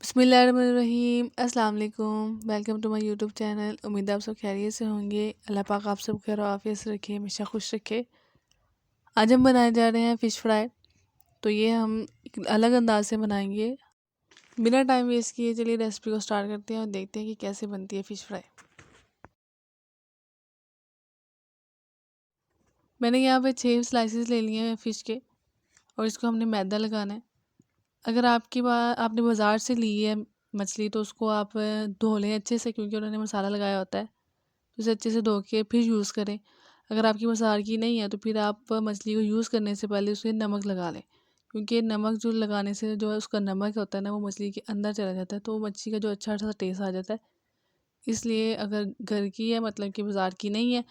बिस्मिल्लाहिर्रहमानिर्रहीम अस्सलाम वालेकुम। Welcome to my YouTube channel. उम्मीद है आप सब खैरियत से होंगे। अल्लाह पाक आप सब खैर आफियत से रखे, हमेशा खुश रखे। आज हम बनाए जा रहे हैं फ़िश फ्राई। तो ये हम एक अलग अंदाज से बनाएंगे। बिना टाइम वेस्ट किए चलिए रेसिपी को स्टार्ट करते हैं और देखते हैं कि कैसे बनती है फ़िश फ्राई। मैंने यहाँ पे 6 स्लाइसेस ले लिए हैं फ़िश के और इसको हमने मैदा लगाना है। अगर आपने बाज़ार से ली है मछली तो उसको आप धो लें अच्छे से, क्योंकि उन्होंने मसाला लगाया होता है। तो उसे अच्छे से धो के फिर यूज़ करें। अगर आपकी बाज़ार की नहीं है तो फिर आप मछली को यूज़ करने से पहले उसमें नमक लगा लें, क्योंकि नमक जो लगाने से जो है उसका नमक होता है ना वो मछली के अंदर चला जाता है, तो मच्छी का जो अच्छा सा टेस्ट आ जाता है। इसलिए अगर घर की है, मतलब कि बाज़ार की नहीं है,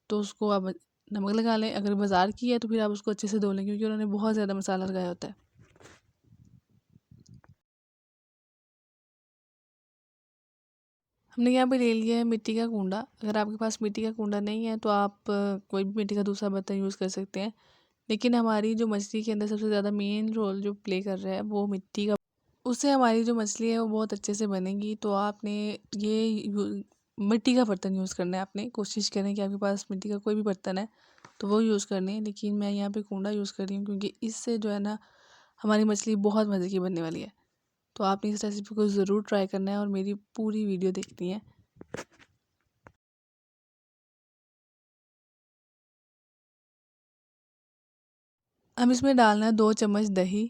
तो उसको आप नमक लगा लें। अगर बाज़ार की है तो फिर आप उसको अच्छे से धो लें, क्योंकि उन्होंने बहुत ज़्यादा मसाला लगाया होता है। हमने यहाँ पे ले लिया है मिट्टी का कूंडा। अगर आपके पास मिट्टी का कूंडा नहीं है तो आप कोई भी मिट्टी का दूसरा बर्तन यूज़ कर सकते हैं। लेकिन हमारी जो मछली के अंदर सबसे ज़्यादा मेन रोल जो प्ले कर रहा है वो मिट्टी का। उससे हमारी जो मछली है वो बहुत अच्छे से बनेगी। तो आपने ये मिट्टी का बर्तन यूज़ करना है। आपने कोशिश करें कि आपके पास मिट्टी का कोई भी बर्तन है तो वो यूज़ करनी है। लेकिन मैं यहाँ पे कूंडा यूज़ कर रही हूँ, क्योंकि इससे जो है ना हमारी मछली बहुत मज़े की बनने वाली है। तो आपने इस रेसिपी को ज़रूर ट्राई करना है और मेरी पूरी वीडियो देखनी है। हम इसमें डालना है 2 चम्मच दही।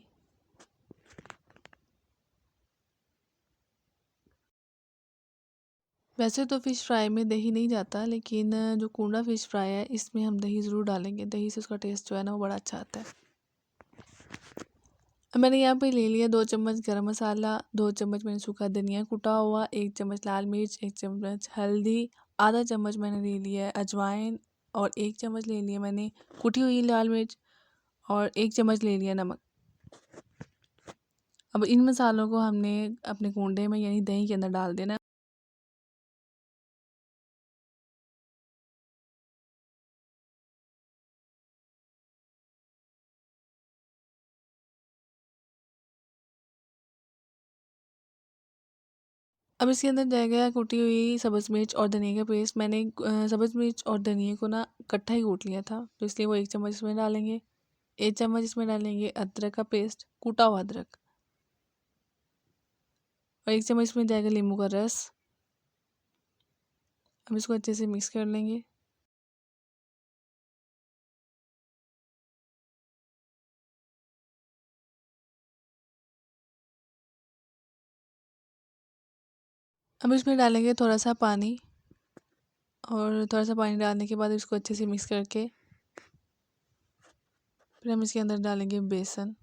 वैसे तो फ़िश फ्राई में दही नहीं जाता, लेकिन जो कूंडा फ़िश फ्राई है इसमें हम दही ज़रूर डालेंगे। दही से उसका टेस्ट जो है ना वो बड़ा अच्छा आता है। अब मैंने यहाँ पे ले लिया 2 चम्मच गरम मसाला, 2 चम्मच मैंने सूखा धनिया कुटा हुआ, 1 चम्मच लाल मिर्च, 1 चम्मच हल्दी, आधा चम्मच मैंने ले लिया है अजवाइन और 1 चम्मच ले लिया मैंने कुटी हुई लाल मिर्च और 1 चम्मच ले लिया नमक। अब इन मसालों को हमने अपने कूंडे में यानी दही के अंदर डाल देना है। अब इसके अंदर जाएगा कुटी हुई सब्ज़ मिर्च और धनिया का पेस्ट। मैंने सब्ज़ मिर्च और धनिया को ना इकट्ठा ही कूट लिया था, तो इसलिए वो 1 चम्मच इसमें डालेंगे। 1 चम्मच इसमें डालेंगे अदरक का पेस्ट, कूटा हुआ अदरक, और 1 चम्मच इसमें जाएगा नींबू का रस। अब इसको अच्छे से मिक्स कर लेंगे। अब इसमें डालेंगे थोड़ा सा पानी, और थोड़ा सा पानी डालने के बाद इसको अच्छे से मिक्स करके फिर हम इसके अंदर डालेंगे बेसन।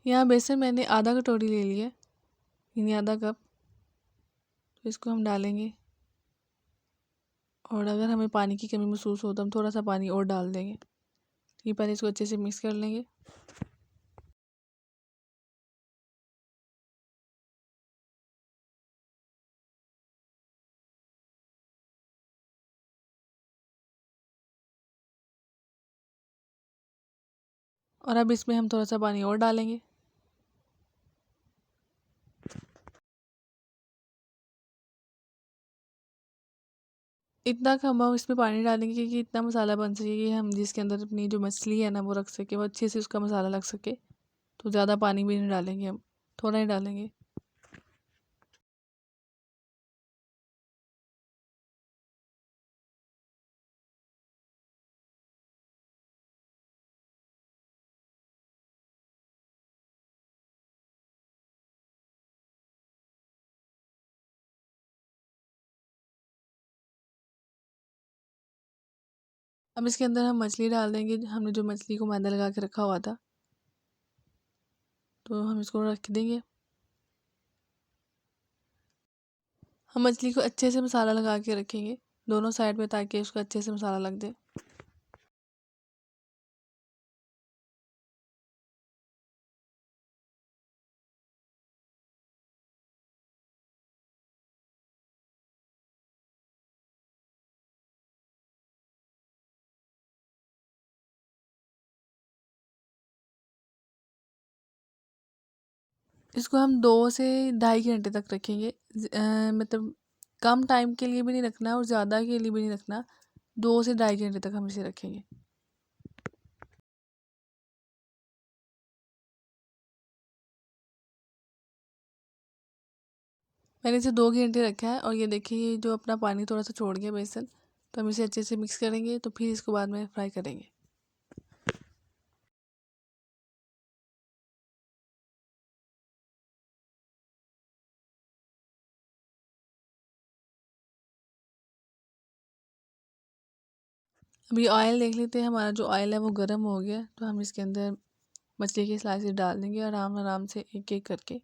यहाँ बेसन मैंने आधा कटोरी ले लिया, यानी आधा कप। तो इसको हम डालेंगे, और अगर हमें पानी की कमी महसूस हो तो हम थोड़ा सा पानी और डाल देंगे। ये पहले इसको अच्छे से मिक्स कर लेंगे। और अब इसमें हम थोड़ा सा पानी और डालेंगे। इतना कम हम इसमें पानी डालेंगे कि इतना मसाला बन सके कि हम जिसके अंदर अपनी जो मछली है ना वो रख सके, वो अच्छे से उसका मसाला लग सके। तो ज़्यादा पानी भी नहीं डालेंगे, हम थोड़ा ही डालेंगे। अब इसके अंदर हम मछली डाल देंगे। हमने जो मछली को मैदा लगा के रखा हुआ था, तो हम इसको रख देंगे। हम मछली को अच्छे से मसाला लगा के रखेंगे दोनों साइड में, ताकि उसको अच्छे से मसाला लग जाए। इसको हम 2 से ढाई घंटे तक रखेंगे। मतलब कम टाइम के लिए भी नहीं रखना और ज़्यादा के लिए भी नहीं रखना, 2 से ढाई घंटे तक हम इसे रखेंगे। मैंने इसे 2 घंटे रखा है और ये देखिए ये जो अपना पानी थोड़ा सा छोड़ गया बेसन, तो हम इसे अच्छे से मिक्स करेंगे तो फिर इसको बाद में फ्राई करेंगे। अभी ऑयल देख लेते हैं, हमारा जो ऑयल है वो गर्म हो गया, तो हम इसके अंदर मछली के स्लाइसेस डाल देंगे आराम आराम से एक एक करके।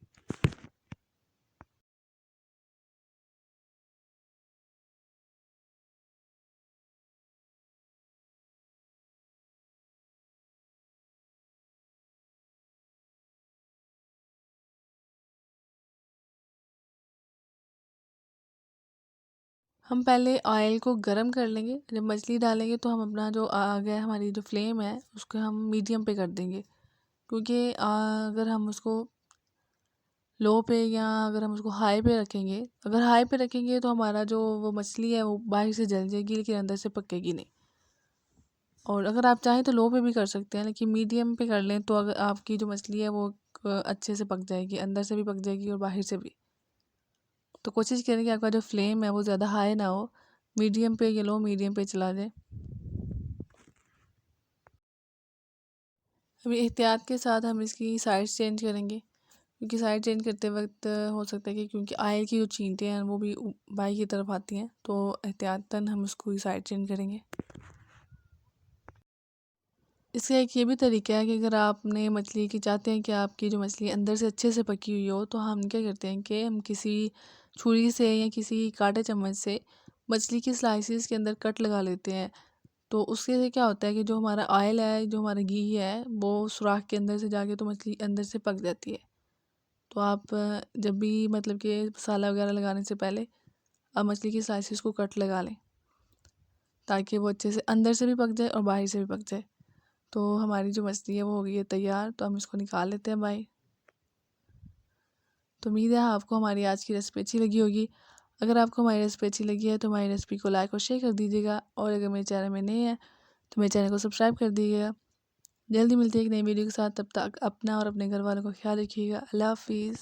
हम पहले ऑयल को गरम कर लेंगे, जब मछली डालेंगे तो हम अपना जो आ गया हमारी जो फ्लेम है उसको हम मीडियम पे कर देंगे, क्योंकि अगर हम उसको लो पे या अगर हम उसको हाई पे रखेंगे, अगर हाई पे रखेंगे तो हमारा जो वो मछली है वो बाहर से जल जाएगी लेकिन अंदर से पकेगी नहीं। और अगर आप चाहें तो लो पे भी कर सकते हैं, लेकिन मीडियम पे कर लें तो अगर आपकी जो मछली है वो अच्छे से पक जाएगी, अंदर से भी पक जाएगी और बाहर से भी। तो कोशिश करें कि आपका जो फ्लेम है वो ज़्यादा हाई ना हो, मीडियम पे या लो मीडियम पे चला जाए। अभी एहतियात के साथ हम इसकी साइड्स चेंज करेंगे, क्योंकि साइड चेंज करते वक्त हो सकता है कि क्योंकि ऑयल की जो चींटियाँ हैं वो भी बाई की तरफ आती हैं, तो एहतियातन हम उसको साइड चेंज करेंगे। इसका एक ये भी तरीका है कि अगर आपने मछली की चाहते हैं कि आपकी जो मछली अंदर से अच्छे से पकी हुई हो, तो हम क्या करते हैं कि हम किसी छुरी से या किसी कांटे चम्मच से मछली की स्लाइसिस के अंदर कट लगा लेते हैं। तो उसके से क्या होता है कि जो हमारा ऑयल है, जो हमारा घी है, वो सुराख के अंदर से जाके तो मछली अंदर से पक जाती है। तो आप जब भी मतलब कि मसाला वगैरह लगाने से पहले आप मछली की स्लाइसिस को कट लगा लें, ताकि वो अच्छे से अंदर से भी पक जाए और बाहर से भी पक जाए। तो हमारी जो मछली है वो हो गई है तैयार, तो हम इसको निकाल लेते हैं बाहर। तो उम्मीद है आपको हमारी आज की रेसिपी अच्छी लगी होगी। अगर आपको हमारी रेसिपी अच्छी लगी है तो हमारी रेसिपी को लाइक और शेयर कर दीजिएगा, और अगर मेरे चैनल में नए हैं तो मेरे चैनल को सब्सक्राइब कर दीजिएगा। जल्दी मिलते हैं एक नई वीडियो के साथ, तब तक अपना और अपने घर वालों का ख्याल रखिएगा। अल्लाह हाफिज़।